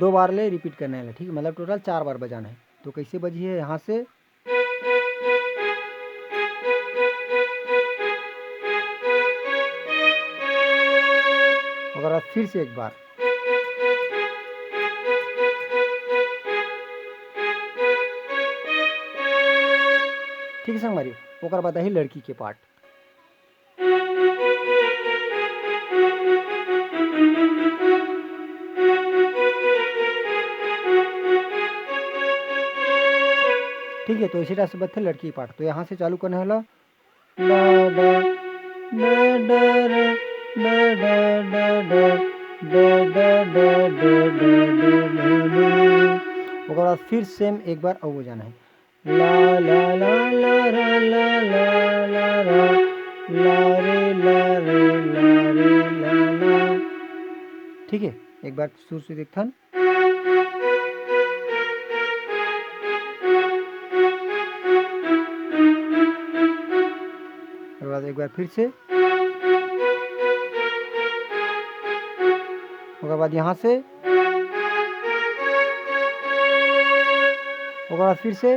2 बार ले रिपीट करना है, ठीक है, मतलब टोटल 4 बार बजाना है। तो कैसे बजी है यहाँ से, अगर फिर से एक बार, ठीक है संगवारी। ओकर बाद ही लड़की के पार्ट। ठीक है, तो इसी तरह से बता लड़की पार्ट। तो यहाँ से चालू करना है ला डा डा डा डा रे, डा डा डा डा डा डा डा डा डा। ओकर बाद फिर सेम एक बार और बजाना है, ला ला ला ला रा ला ला ला रा ला रे ला रे ला रे ला ला। ठीक है, एक बार सुर से देखथन। बाद एक बार फिर से, उसके बाद यहाँ से, उसके बाद फिर से,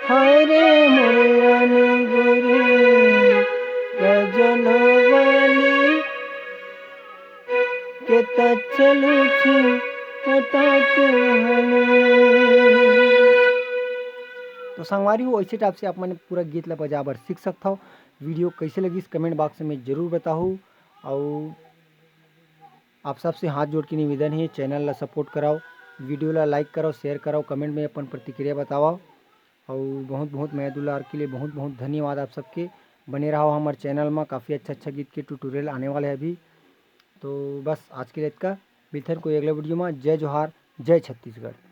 हाय रे मोरे रानी गोरी रजनवाली के चलू छी तो संगवारी हो ऐसे टाइप से आप मैंने पूरा गीत ला बजा बर सीख सकता हो। वीडियो कैसे लगी इस कमेंट बॉक्स में जरूर बताओ। और आप सबसे हाथ जोड़ के निवेदन है, चैनल ला सपोर्ट कराओ, वीडियो ला लाइक कराओ, शेयर कराओ, कमेंट में अपन प्रतिक्रिया बताओ। और बहुत बहुत मैं दुलार के लिए बहुत बहुत धन्यवाद आप सबके। बने रहो हमारे चैनल में, काफ़ी अच्छा गीत के ट्यूटोरियल आने वाले हैं अभी। तो बस आज के लिए इतना, मिलते हैं कोई अगले वीडियो में। जय जोहार, जय छत्तीसगढ़।